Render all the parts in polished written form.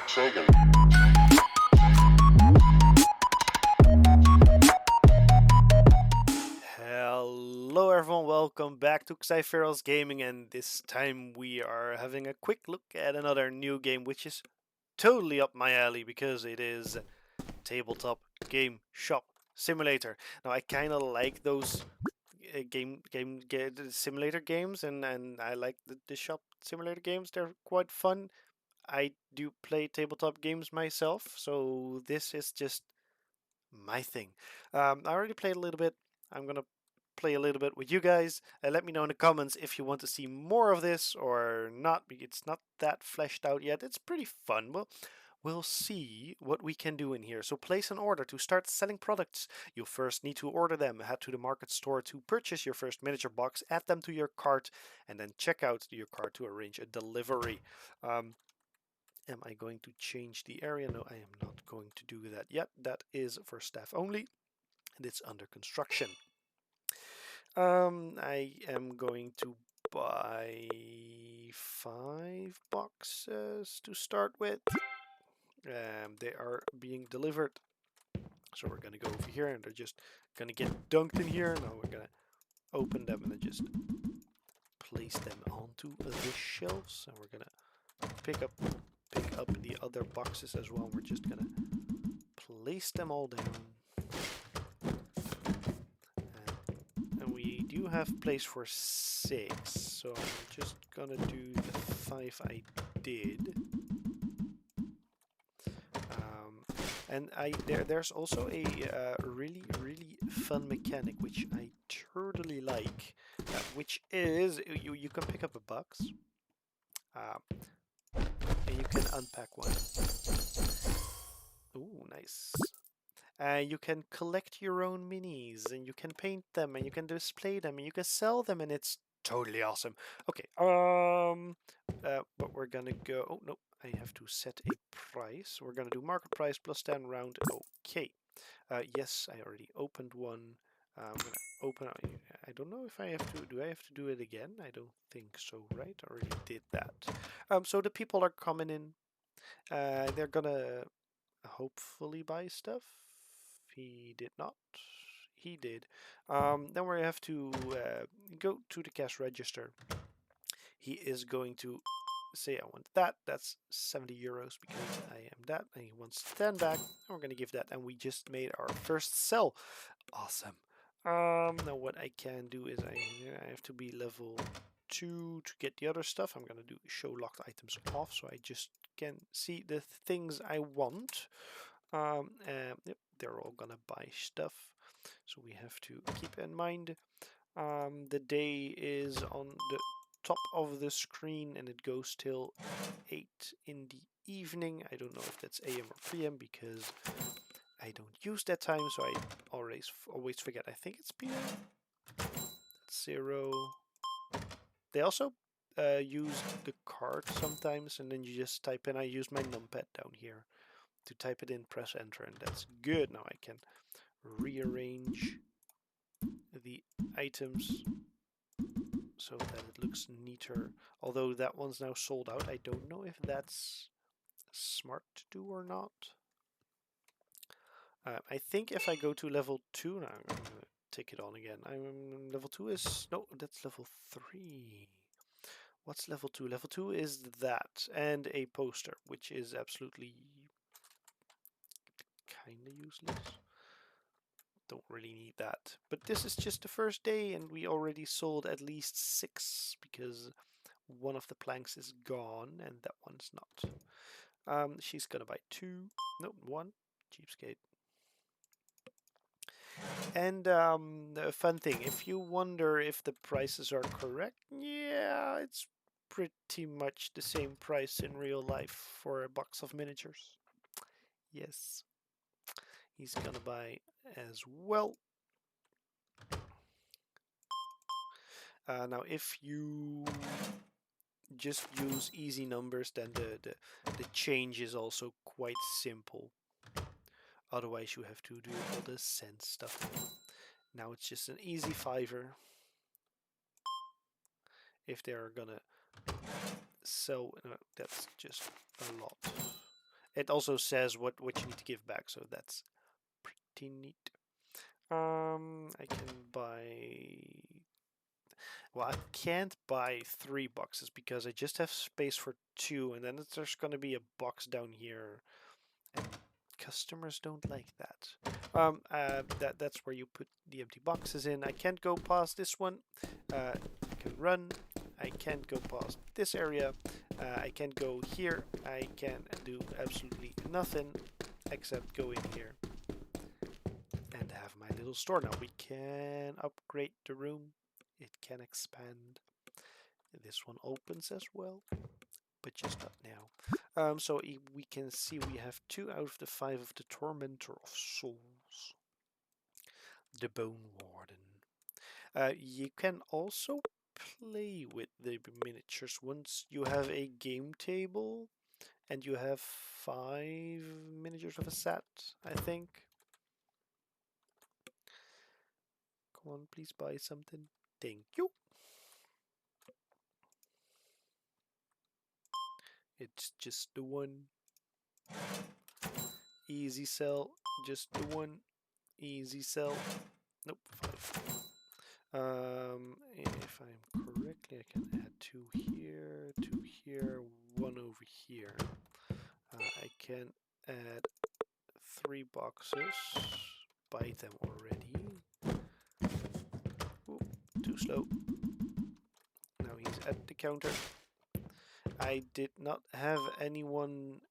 Sagan. Hello everyone, welcome back to XyphearosGaming, and this time we are having a quick look at another new game which is totally up my alley because it is Tabletop Game Shop Simulator. Now I kind of like those simulator games, and I like the shop simulator games. They're quite fun. I do play tabletop games myself, so this is just my thing. I already played a little bit. I'm gonna play a little bit with you guys. Let me know in the comments if you want to see more of this or not. It's not that fleshed out yet. It's pretty fun. Well, we'll see what we can do in here. So place an order to start selling products. You'll first need to order them. Head to the market store to purchase your first miniature box, add them to your cart, and then check out your cart to arrange a delivery. Am I going to change the area? No, I am not going to do that yet. That is for staff only, and it's under construction. I am going to buy 5 boxes to start with. They are being delivered. So we're gonna go over here and they're just gonna get dunked in here. Now we're gonna open them and then just place them onto the shelves. And we're gonna pick up the other boxes as well. We're just gonna place them all down. And we do have place for 6, so I'm just gonna do the 5 I did. And there's also a really fun mechanic which I totally like, which is you can pick up a box, and you can unpack one. Ooh, nice. You can collect your own minis, and you can paint them, and you can display them, and you can sell them, and it's totally awesome. Okay, but we're gonna go. Oh no, I have to set a price. We're gonna do market price plus 10 round. Okay. Yes, I already opened one. I'm gonna open. I don't know if I have to. Do I have to do it again? I don't think so. Right? I already did that. So the people are coming in. They're gonna hopefully buy stuff. He did not. He did. Then we have to go to the cash register. He is going to say, I want that. That's 70 euros because I am that. And he wants 10 back. And we're going to give that. And we just made our first sell. Awesome. Now what I can do is I have to be level 2 to get the other stuff. I'm going to do show locked items off so I just can see the things I want. Yep, they're all gonna buy stuff, so we have to keep in mind the day is on the top of the screen and it goes till 8 in the evening. I don't know if that's AM or PM because I don't use that time, so I always forget. I think it's PM. That's 0. They also use the card sometimes, and then you just type in. I use my numpad down here to type it in, press enter, and that's good. Now I can rearrange the items so that it looks neater. Although that one's now sold out, I don't know if that's smart to do or not. I think if I go to level 2, now I'm going to take it on again. Level 2 is, no, that's level 3. What's level 2? Level 2 is that and a poster, which is absolutely kinda useless. Don't really need that. But this is just the first day and we already sold at least 6 because one of the planks is gone and that one's not. She's gonna buy 2. No, 1. Cheapskate. And the fun thing, if you wonder if the prices are correct, yeah, it's pretty much the same price in real life for a box of miniatures. Yes. He's gonna buy as well. Now, if you just use easy numbers, then the change is also quite simple. Otherwise, you have to do all the cent stuff. Now it's just an easy fiver. If they're gonna sell, that's just a lot. it also says what you need to give back, so that's pretty neat. I can buy. Well, I can't buy 3 boxes because I just have space for 2, and then there's going to be a box down here, and customers don't like that. That's where you put the empty boxes in. I can't go past this one. I can run. I can't go past this area. I can't go here. I can do absolutely nothing except go in here and have my little store. Now we can upgrade the room. It can expand. This one opens as well, but just not now. So we can see we have 2 out of the 5 of the Tormentor of Souls, the Bone Warden. You can also play with the miniatures once you have a game table and you have 5 miniatures of a set, I think. Come on, please buy something. Thank you. It's just the one. Easy sell. Just the one. Easy sell. Nope, 5. If I'm correctly, I can add 2 here, 2 here, 1 over here. I can add 3 boxes. Buy them already. Ooh, too slow. Now he's at the counter. I did not have anyone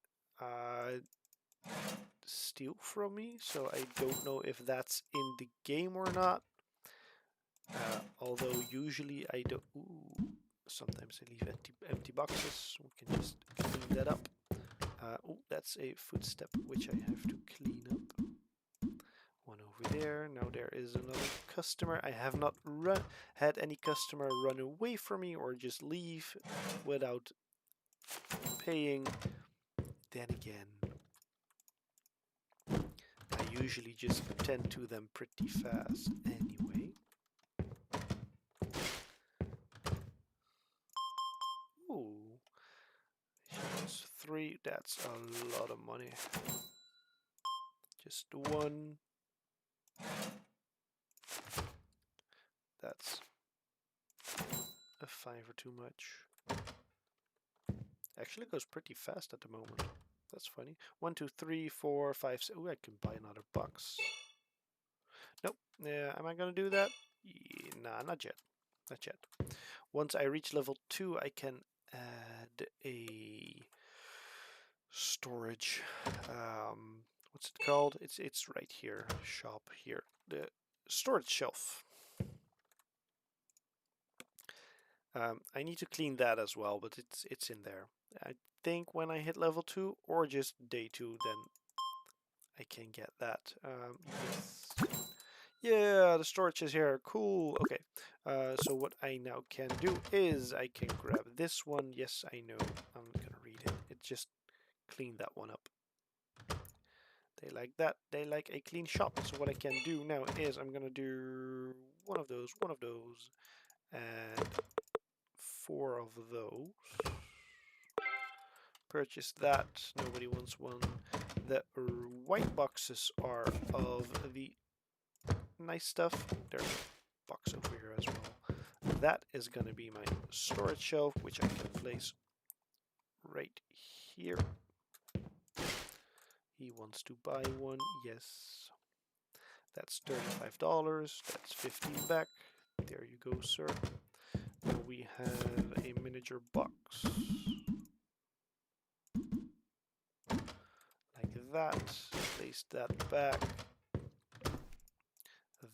steal from me, so I don't know if that's in the game or not. Although usually I don't. Ooh, sometimes I leave empty boxes. We can just clean that up. Oh, that's a footstep which I have to clean up. 1 over there. Now there is another customer. I have not had any customer run away from me or just leave without paying. Then again, I usually just tend to them pretty fast anyway. Ooh. That's 3. That's a lot of money. Just 1. That's a 5 or too much. Actually, it goes pretty fast at the moment. That's funny. 1, 2, 3, 4, 5, 6. Ooh, I can buy another box. Nope. Yeah, am I gonna do that? Yeah, nah, not yet. Not yet. Once I reach level 2, I can add a storage. What's it called? It's right here. Shop here. The storage shelf. I need to clean that as well, but it's in there. I think when I hit level 2 or just day 2, then I can get that. Yes. Yeah, the storage is here. Cool. Okay. So what I now can do is I can grab this one. Yes, I know. I'm not gonna read it. It just cleaned that one up. They like that. They like a clean shop. So what I can do now is I'm gonna do one of those, and 4 of those. Purchase that. Nobody wants one. The white boxes are of the nice stuff. There's a box over here as well. That is going to be my storage shelf, which I can place right here. He wants to buy one. Yes. That's $35. That's 15 back. There you go, sir. Now we have a miniature box. Like that. Place that back.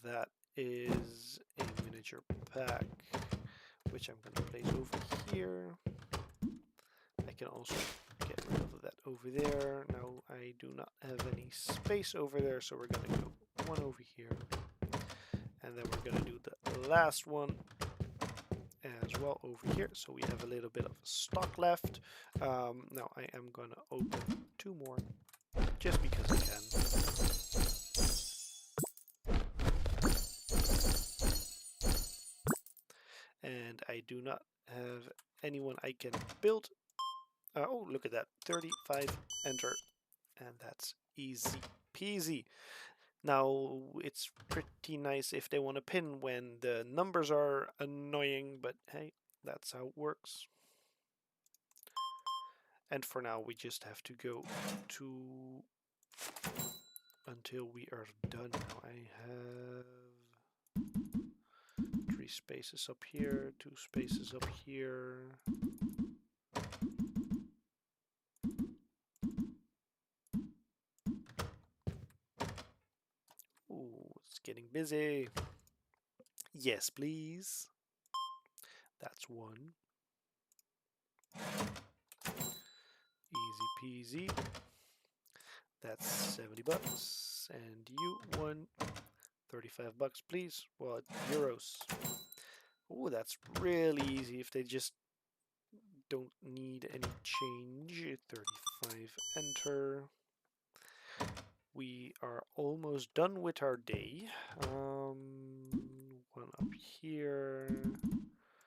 That is a miniature pack, which I'm going to place over here. I can also get rid of that over there. Now I do not have any space over there, so we're going to go one over here. And then we're going to do the last one as well over here. So we have a little bit of stock left. Now I am going to open 2 more, just because I can. And I do not have anyone I can build. Oh, look at that. 35, enter. And that's easy peasy. Now, it's pretty nice if they want to pin when the numbers are annoying, but hey, that's how it works. And for now, we just have to go to until we are done. Now I have 3 spaces up here, 2 spaces up here. Ooh, it's getting busy. Yes, please. That's 1. Easy peasy. That's 70 bucks. And you won 35 bucks, please. Well, euros. Oh, that's really easy if they just don't need any change. 35, enter. We are almost done with our day. One up here.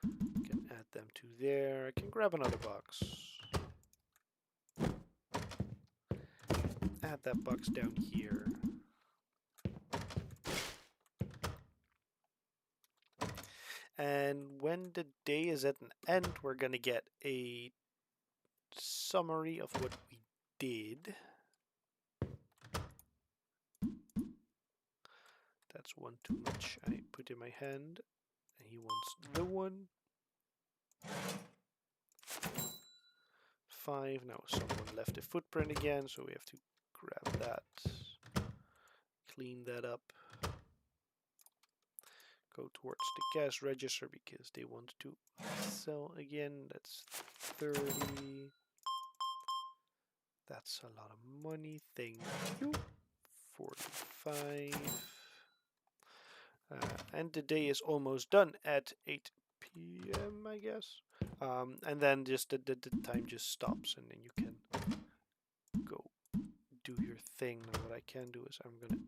Can add them to there. I can grab another box. Add that box down here. And when the day is at an end, we're gonna get a summary of what we did. That's 1 too much. I put in my hand, and he wants the 1. 5. Now someone left a footprint again, so we have to grab that, clean that up, go towards the cash register because they want to sell again. That's 30. That's a lot of money. Thank you. 45. And the day is almost done at 8 p.m. I guess. And then just the time just stops, and then you can go do your thing. Now what I can do is I'm gonna.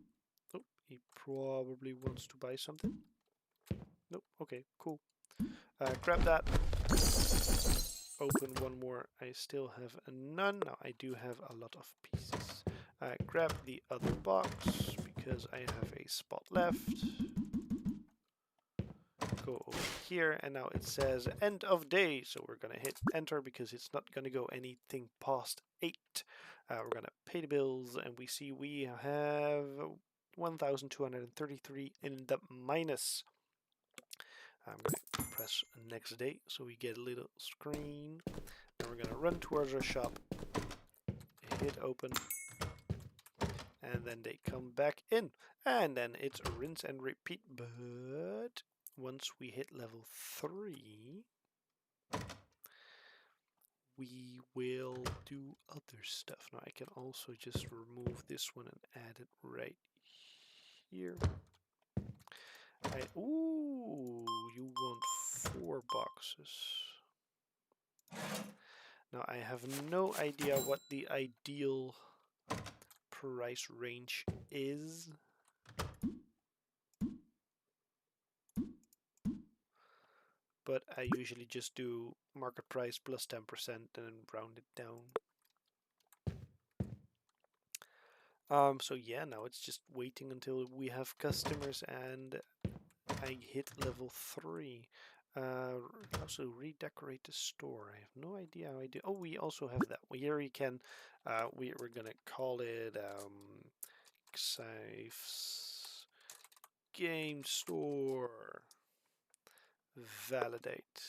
Oh, he probably wants to buy something. Nope. Okay, cool. Grab that. Open one more. I still have none. Now I do have a lot of pieces. Grab the other box because I have a spot left. Go over here, and now it says end of day, so we're gonna hit enter because it's not gonna go anything past 8. We're gonna pay the bills, and we see we have 1,233 in the minus. I'm gonna press next day so we get a little screen. Then we're gonna run towards our shop, hit open, and then they come back in, and then it's a rinse and repeat. But once we hit level 3, we will do other stuff. Now I can also just remove this one and add it right here. Ooh, you want 4 boxes. Now I have no idea what the ideal price range is. But I usually just do market price plus 10% and then round it down. So yeah, now it's just waiting until we have customers and I hit level 3. Also redecorate the store. I have no idea how I do. Oh, we also have that. Here we can. We're gonna call it Xyphearos Game Store. Validate.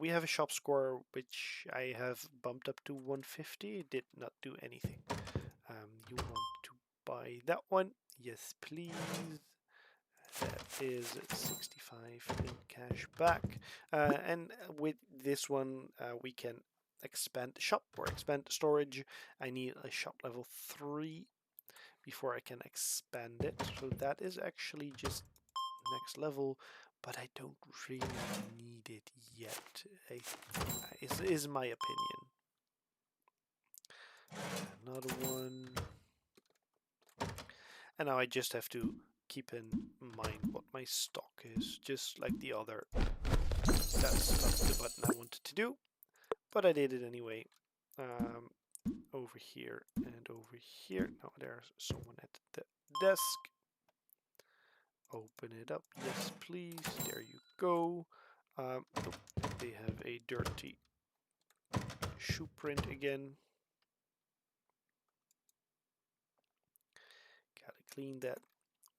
We have a shop score which I have bumped up to 150. It did not do anything. You want to buy that one? Yes, please. That is 65 in cash back. And with this one, we can expand the shop or expand the storage. I need a shop level 3 before I can expand it. So that is actually just next level, but I don't really need it yet. Is my opinion. Another one. And now I just have to keep in mind what my stock is, just like the other. That's not the button I wanted to do, but I did it anyway. Over over here and over here. Now there's someone at the desk. Open it up. Yes, please. There you go. Oh, they have a dirty shoe print again. Gotta clean that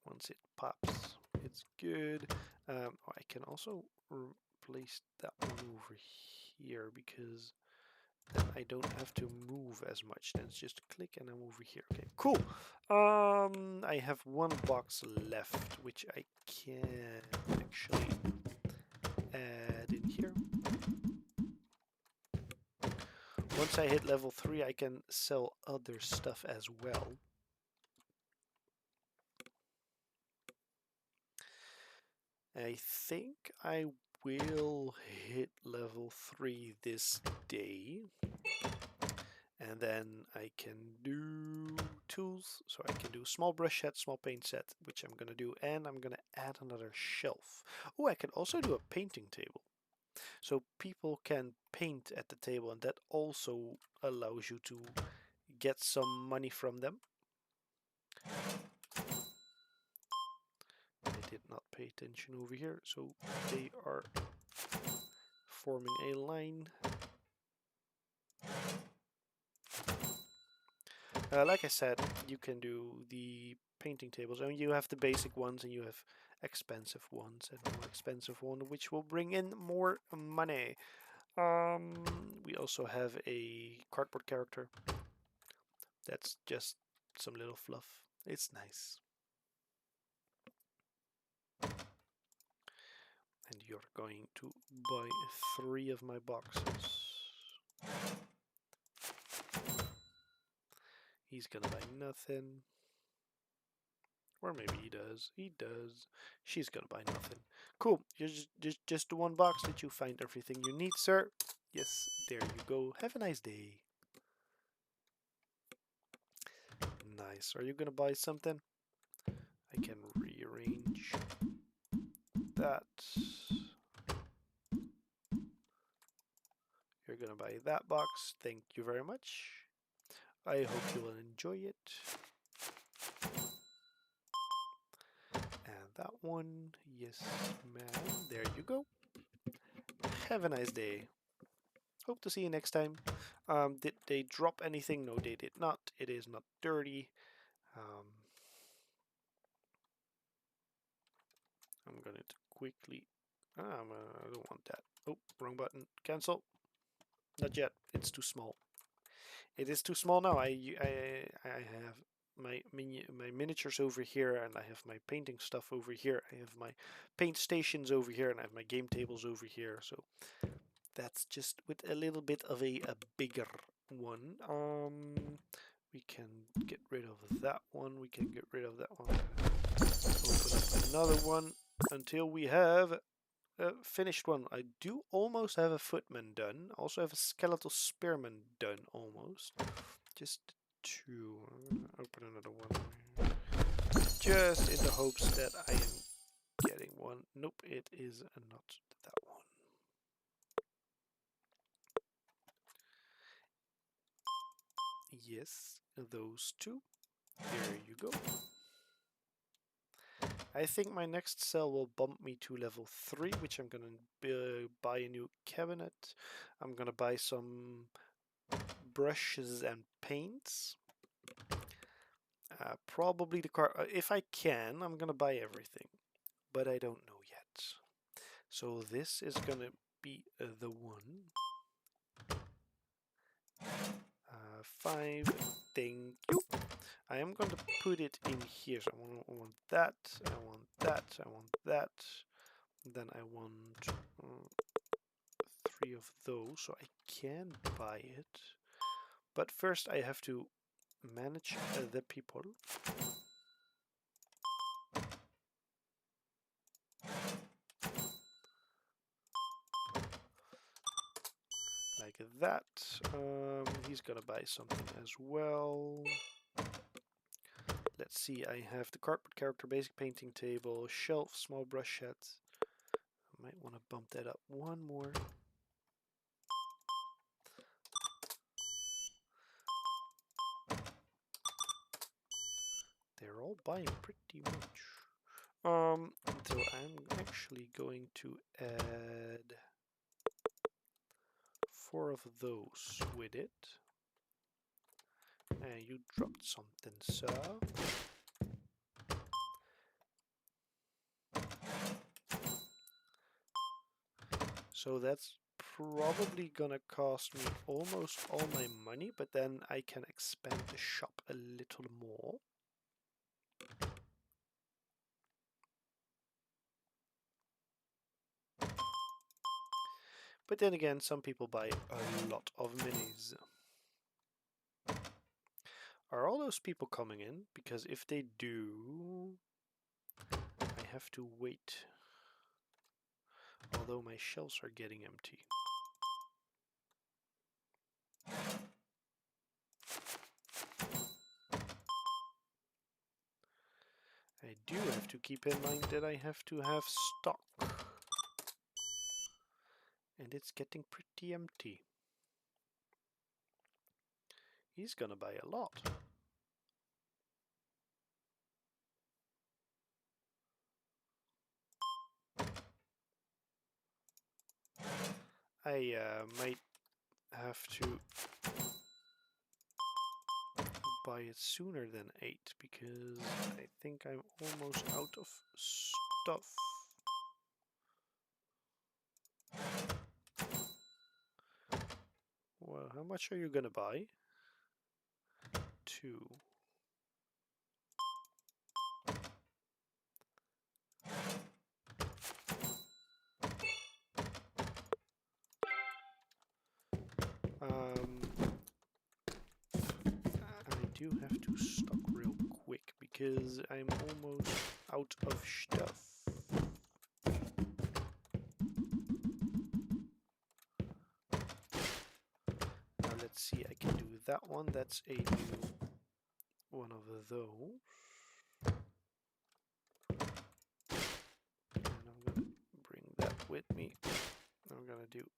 once it pops. It's good. I can also replace that one over here because then I don't have to move as much. Then it's just click and I'm over here. Okay, cool. I have one box left, which I can actually add in here. Once I hit level 3, I can sell other stuff as well. I think I will hit level 3 this day. And then I can do tools. So I can do small brush set, small paint set, which I'm going to do. And I'm going to add another shelf. Oh, I can also do a painting table. So people can paint at the table, and that also allows you to get some money from them. I did not pay attention over here, so they are forming a line. Like I said, you can do the painting tables. I mean, you have the basic ones and you have expensive ones and more expensive one, which will bring in more money. We also have a cardboard character. That's just some little fluff. It's nice. And you're going to buy 3 of my boxes. He's gonna buy nothing. Or maybe he does. He does. She's gonna buy nothing. Cool. Just the one box. Did you find everything you need, sir? Yes, there you go. Have a nice day. Nice. Are you gonna buy something? I can rearrange that. You're gonna buy that box. Thank you very much. I hope you will enjoy it. And that one, yes, ma'am. There you go. Have a nice day. Hope to see you next time. Did they drop anything? No, they did not. It is not dirty. I'm going to quickly... I don't want that. Oh, wrong button. Cancel. Not yet. It's too small. It is too small now. I have my miniatures over here, and I have my painting stuff over here. I have my paint stations over here, and I have my game tables over here. So that's just with a little bit of a bigger one. We can get rid of that one. We can get rid of that one. Open up another one until we have a finished one. I do almost have a footman done. Also have a skeletal spearman done almost. Just 2. Open another one. Just in the hopes that I am getting one. Nope, it is not that one. Yes, those 2. There you go. I think my next sell will bump me to level 3, which I'm gonna buy a new cabinet. I'm gonna buy some brushes and paints. Probably the car. If I can, I'm gonna buy everything, but I don't know yet. So this is gonna be the one. 5. Thank you. I am going to put it in here. So I want that. I want that. I want that. Then I want 3 of those, so I can buy it. But first I have to manage the people. Like that. He's gonna buy something as well. Let's see, I have the cardboard character, basic painting table, shelf, small brush set. I might want to bump that up one more. all buying pretty much. So I'm actually going to add 4 of those with it. And you dropped something, sir. So that's probably gonna cost me almost all my money, but then I can expand the shop a little more. But then again, some people buy a lot of minis. Are all those people coming in? Because if they do, I have to wait. Although my shelves are getting empty. I do have to keep in mind that I have to have stock. And it's getting pretty empty. He's gonna buy a lot. I might have to buy it sooner than 8 because I think I'm almost out of stuff. Well, how much are you gonna buy? 2. I do have to stock real quick because I'm almost out of stuff. Now let's see, I can do that one. That's a new one of those. And I'm gonna bring that with me. I'm gonna do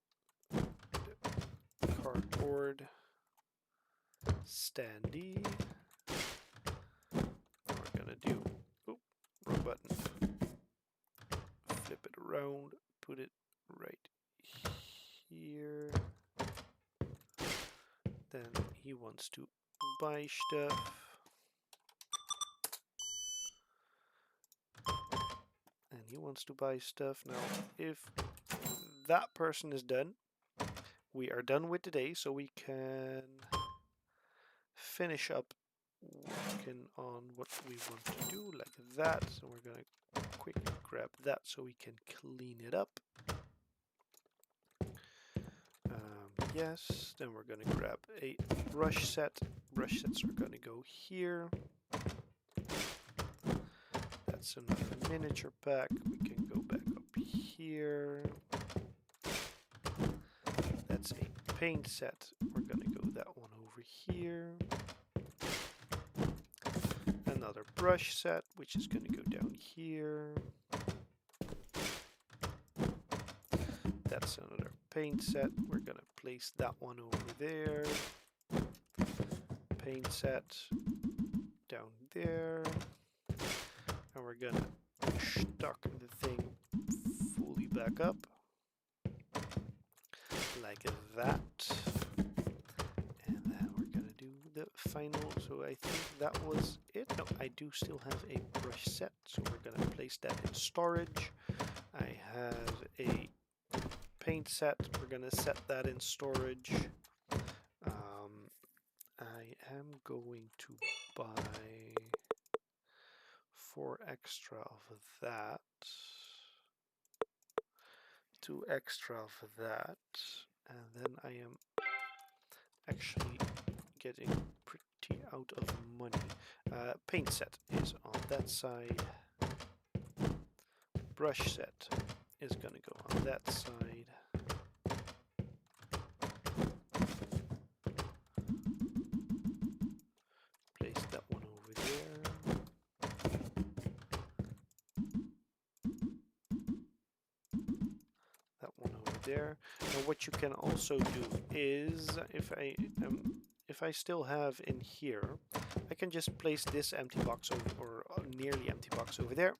the cardboard standee. We're gonna do, oop, wrong button. Flip it around, put it right here. Then he wants to buy stuff. And he wants to buy stuff. Now, if that person is done, we are done with today, so we can finish up working on what we want to do, like that. So we're gonna quickly grab that so we can clean it up. Yes, then we're gonna grab a brush set. Brush sets are gonna go here. That's another miniature pack. We can go back up here. That's a paint set. We're gonna go that one over here. Another brush set, which is gonna go down here. That's another paint set. We're gonna place that one over there. Paint set down there. And we're gonna stock the thing fully back up. Like that. And then we're gonna do the final. So I think that was it. No, I do still have a brush set. So we're gonna place that in storage. I have a paint set. We're gonna set that in storage. I am going to buy 4 extra of that. 2 extra of that. And then I am actually getting pretty out of money. Paint set is on that side. Brush set is gonna go on that side. Place that one over there. That one over there. Now what you can also do is, if I still have in here, I can just place this empty box over, or nearly empty box over there,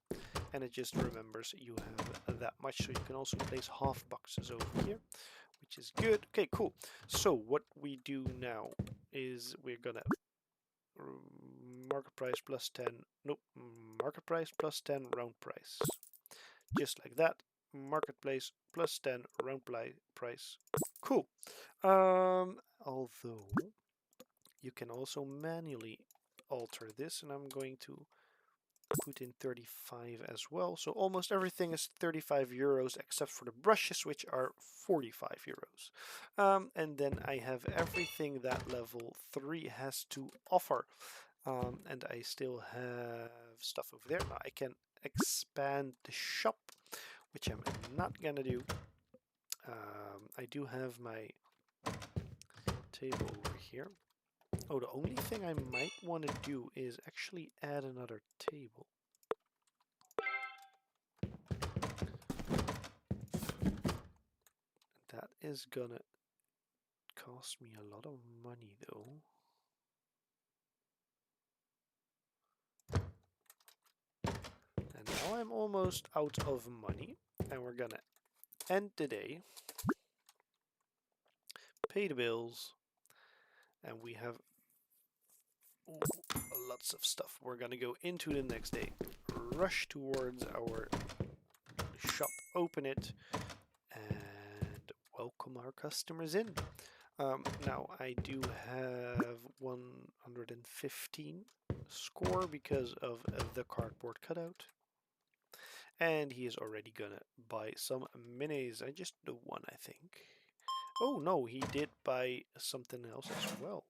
and it just remembers you have that much. So you can also place half boxes over here, which is good. Okay, cool. So what we do now is we're gonna market price plus 10, nope, market price plus 10 round price. Just like that. Marketplace plus 10 round price. Cool. Although you can also manually alter this, and I'm going to put in 35 as well. So almost everything is 35 euros except for the brushes, which are 45 euros. And then I have everything that level 3 has to offer. And I still have stuff over there. Now I can expand the shop, which I'm not gonna do. I do have my table over here. Oh, the only thing I might want to do is actually add another table. That is gonna cost me a lot of money though. And now I'm almost out of money, and we're gonna end the day, pay the bills, and we have lots of stuff. We're gonna go into the next day, rush towards our shop, open it, and welcome our customers in. Now I do have 115 score because of the cardboard cutout, and he is already gonna buy some minis. I just the one, I think. Oh no, he did buy something else as well.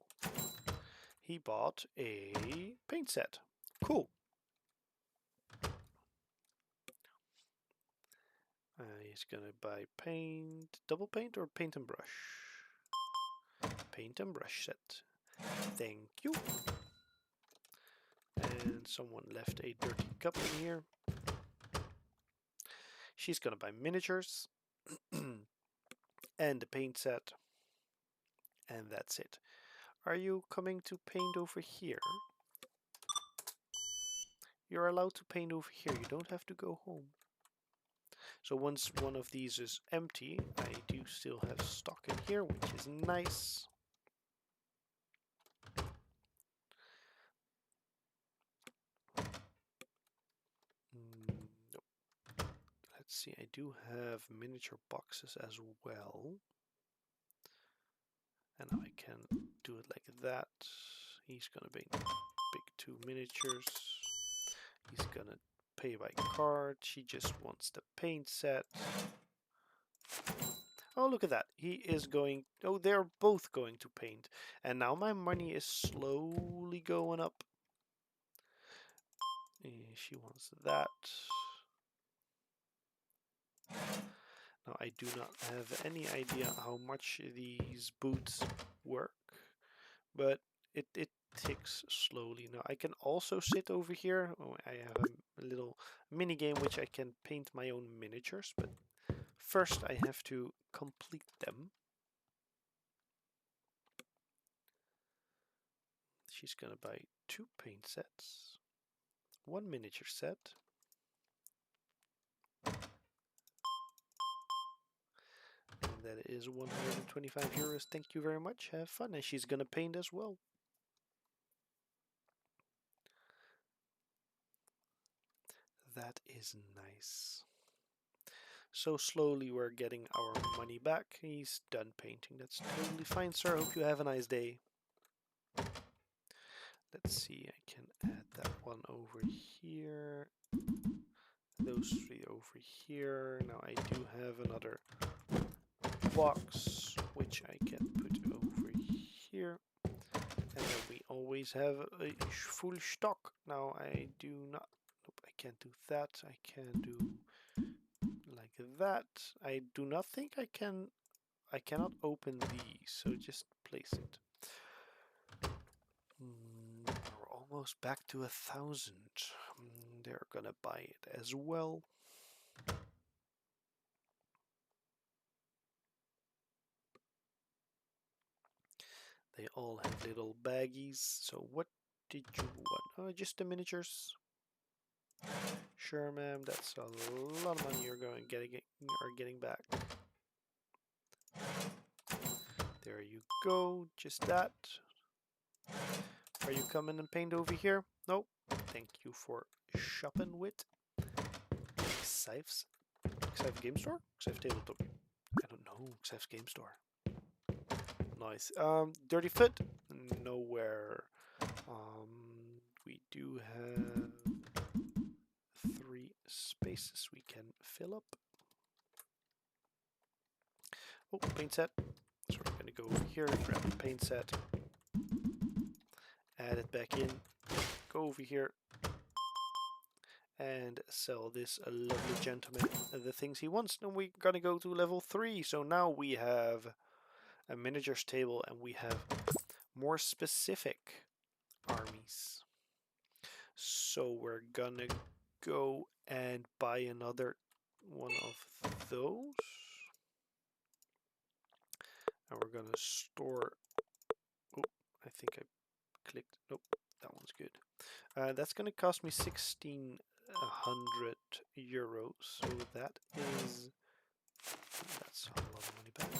He bought a paint set. Cool. He's gonna buy paint, double paint or paint and brush? Paint and brush set. Thank you. And someone left a dirty cup in here. She's gonna buy miniatures and the paint set, and that's it. Are you coming to paint over here? You're allowed to paint over here. You don't have to go home. So once one of these is empty, I do still have stock in here, which is nice. Nope. Let's see, I do have miniature boxes as well. And I can do it like that. He's gonna pick 2 miniatures. He's gonna pay by card. She just wants the paint set. Oh, look at that. He is going... Oh, they're both going to paint. And now my money is slowly going up. She wants that. Now, I do not have any idea how much these boots work, but it ticks slowly. Now, I can also sit over here. Oh, I have a little mini game which I can paint my own miniatures, but first I have to complete them. She's gonna buy 2 paint sets, 1 miniature set. And that is 125 euros. Thank you very much. Have fun. And she's gonna paint as well. That is nice. So slowly we're getting our money back. He's done painting. That's totally fine, sir. Hope you have a nice day. Let's see. I can add that one over here. Those 3 over here. Now I do have another box which I can put over here. And then we always have a full stock. Now I do not... Nope, I can't do that. I can do like that. I do not think I can... I cannot open these, so just place it. We're almost back to 1,000. They're gonna buy it as well. They all have little baggies. So what did you want? Oh, just the miniatures. Sure, ma'am. That's a lot of money you're getting back. There you go. Just that. Are you coming and paint over here? Nope. Thank you for shopping with Xyphe's Xyphe Game Store? Xyphe Tabletop. I don't know. Xyphe's Game Store. Nice. Dirty Foot? Nowhere. We do have 3 spaces we can fill up. Oh, paint set. So we're going to go over here, grab the paint set, add it back in, go over here, and sell this lovely gentleman the things he wants. And we're going to go to level 3. So now we have a miniatures table and we have more specific armies. So we're gonna go and buy another one of those. And we're gonna store, oh, I think I clicked, nope, that one's good. That's gonna cost me 1,600 euros. So that's a lot of money back.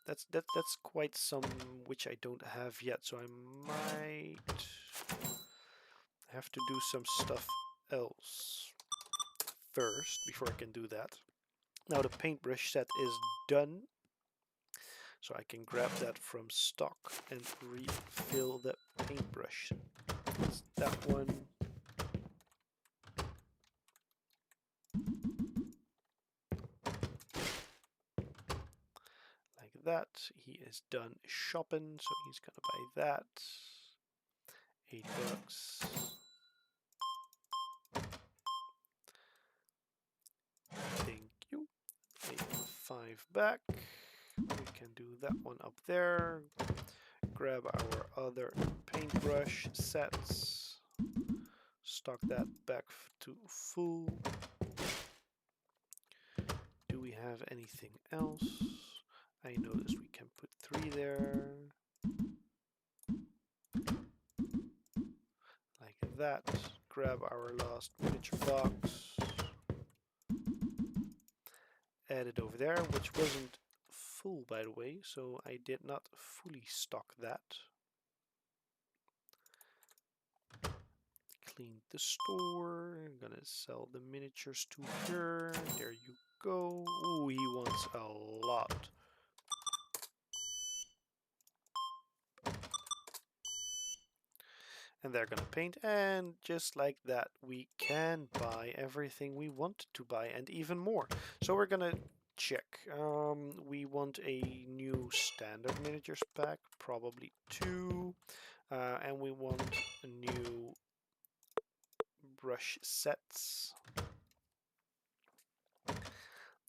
That's quite some which I don't have yet, so I might have to do some stuff else first before I can do that. Now the paintbrush set is done, so I can grab that from stock and refill the paintbrush. That's that one. Like that. He is done shopping, so he's gonna buy that. $8. Thank you. 5 back. We can do that one up there. Grab our other paintbrush sets. Stock that back to full. Do we have anything else? I noticed we can put 3 there. Like that. Grab our last miniature box. Add it over there, which wasn't full by the way, so I did not fully stock that. Clean the store. I'm gonna sell the miniatures to her. There you go. Ooh, he wants a lot. And they're gonna paint, and just like that we can buy everything we want to buy and even more. So we're gonna check. We want a new standard miniatures pack, probably 2, and we want a new brush sets.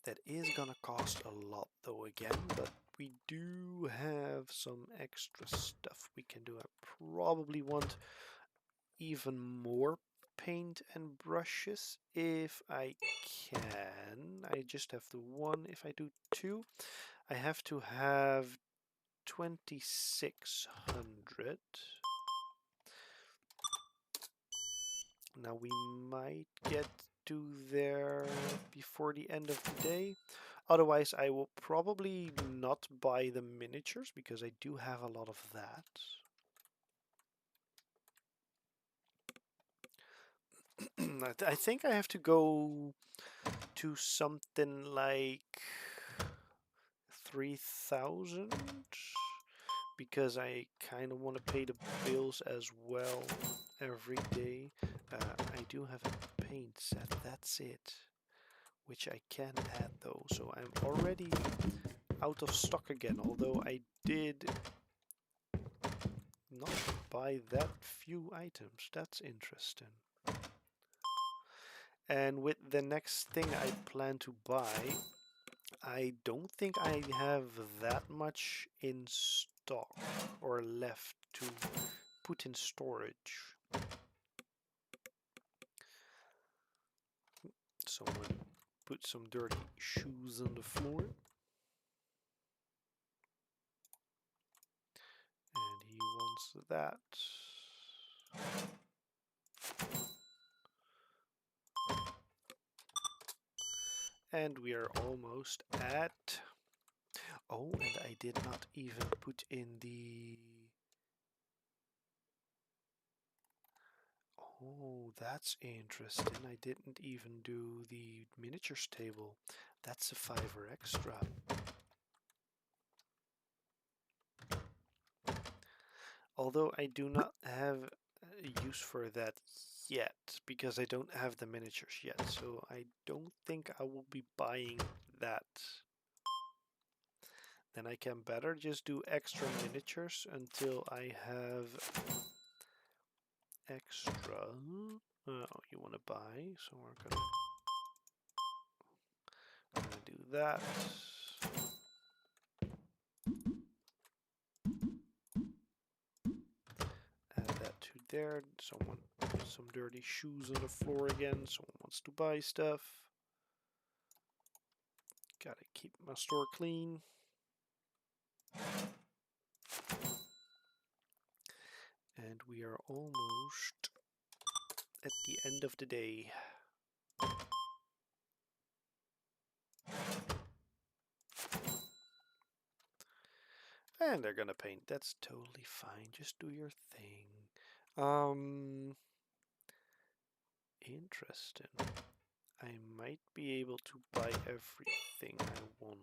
That is gonna cost a lot though again, but we do have some extra stuff we can do. I probably want even more paint and brushes if I can. I just have the 1. If I do 2, I have to have 2,600. Now we might get to there before the end of the day. Otherwise I will probably not buy the miniatures because I do have a lot of that. I think I have to go to something like 3,000 because I kind of want to pay the bills as well every day. I do have a paint set, that's it, which I can add though, so I'm already out of stock again, although I did not buy that few items. That's interesting. And with the next thing I plan to buy, I don't think I have that much in stock or left to put in storage. Someone put some dirty shoes on the floor. And he wants that. And we are almost at... Oh, and I did not even put in the... Oh, that's interesting. I didn't even do the miniatures table. That's a $5 extra. Although I do not have a use for that yet, because I don't have the miniatures yet. So I don't think I will be buying that. Then I can better just do extra miniatures until I have extra. Oh, you want to buy, so we're gonna do that. Add that to there. Someone put some dirty shoes on the floor again. Someone wants to buy stuff. Gotta keep my store clean. And we are almost at the end of the day. And they're gonna paint. That's totally fine. Just do your thing. Interesting. I might be able to buy everything I want.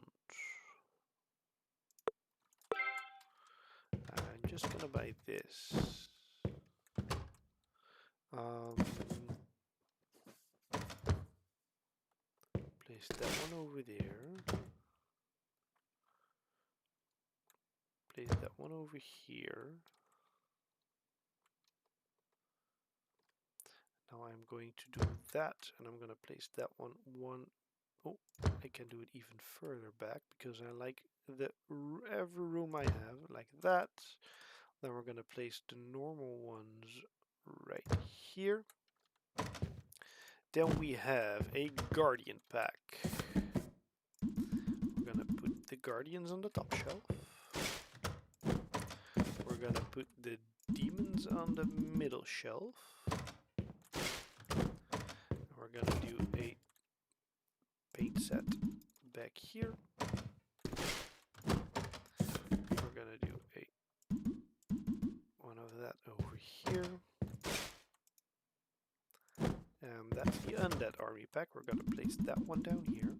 I'm just gonna buy this. Place that one over there. Place that one over here. Now I'm going to do that, and I'm going to place that one. Oh, I can do it even further back because I like every room I have like that. Then we're going to place the normal ones right here. Then we have a Guardian pack. We're going to put the Guardians on the top shelf. We're going to put the Demons on the middle shelf. We're going to do a paint set back here. We're going to do one of that over here. And that's the Undead Army pack. We're going to place that one down here.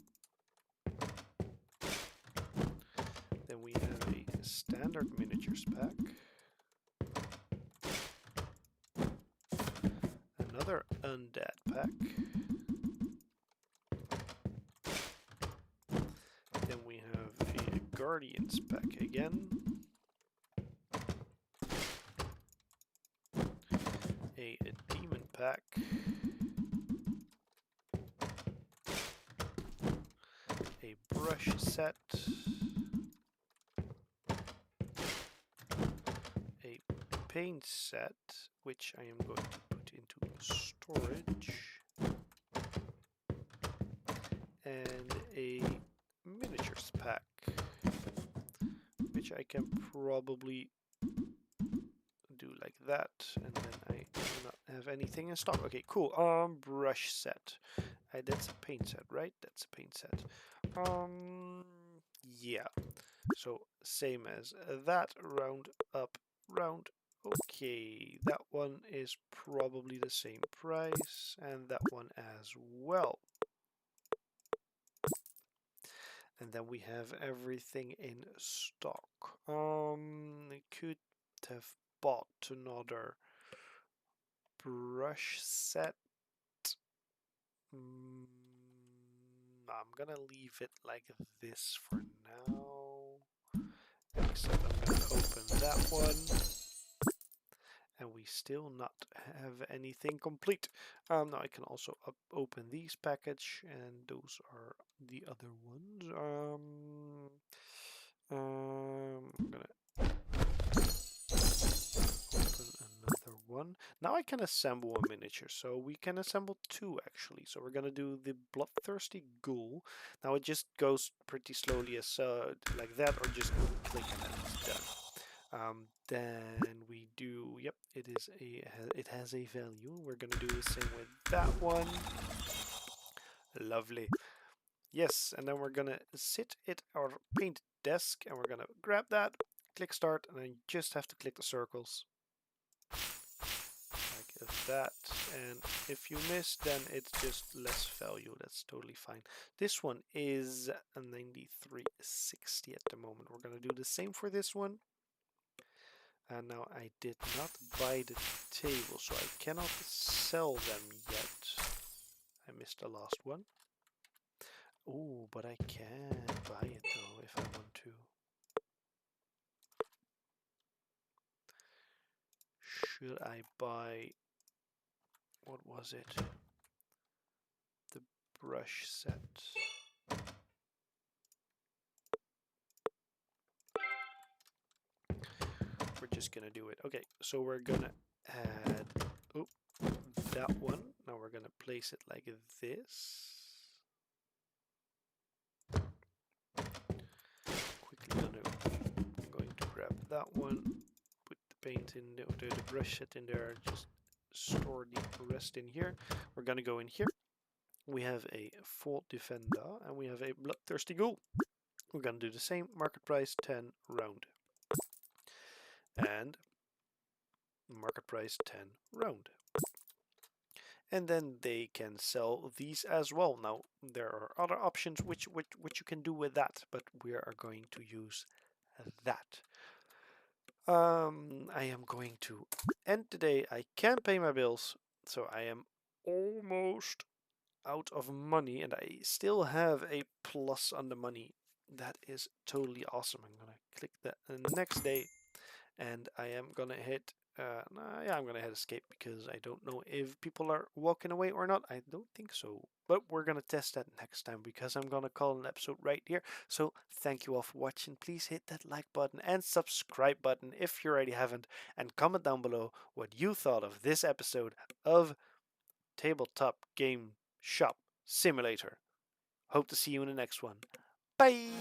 Then we have a standard miniatures pack. Another Undead pack. Then we have a Guardians pack again. A Demon pack. A brush set. A paint set, which I am going to put into storage. And a miniatures pack, which I can probably do like that, and then I do not have anything in stock. Okay, cool. Brush set. That's a paint set, right? That's a paint set. Yeah. So same as that. Round up, round. Okay, that one is probably the same price, and that one as well. And then we have everything in stock. I could have bought another brush set. I'm gonna leave it like this for now. Except I'm gonna open that one. And we still not have anything complete. Now I can also open these package, and those are the other ones. I'm gonna open another one. Now I can assemble a miniature, so we can assemble two actually. So we're gonna do the Bloodthirsty Ghoul. Now it just goes pretty slowly as like that, or just click and then it's done. Then we do, yep, it has a value. We're gonna do the same with that one. Lovely. Yes, and then we're gonna sit at our paint desk and we're gonna grab that, click start, and then you just have to click the circles. Like that. And if you miss, then it's just less value. That's totally fine. This one is a 9360 at the moment. We're gonna do the same for this one. And now I did not buy the table, so I cannot sell them yet. I missed the last one. Oh, but I can buy it though if I want to. Should I buy, what was it? The brush set. We're just gonna do it. Okay, so we're gonna add that one. Now we're gonna place it like this. Quickly I'm going to grab that one, put the paint in there, the brush set in there, just store the rest in here. We're gonna go in here. We have a Fault Defender and we have a Bloodthirsty Ghoul. We're gonna do the same, market price 10 round. And market price 10 round. And then they can sell these as well. Now there are other options which you can do with that, but we are going to use that. I am going to end today. I can't pay my bills, so I am almost out of money, and I still have a plus on the money. That is totally awesome. I'm gonna click that the next day, and I am gonna hit. Yeah, I'm gonna hit escape because I don't know if people are walking away or not. I don't think so, but we're gonna test that next time because I'm gonna call an episode right here. So thank you all for watching. Please hit that like button and subscribe button if you already haven't, and comment down below what you thought of this episode of Tabletop Game Shop Simulator. Hope to see you in the next one. Bye!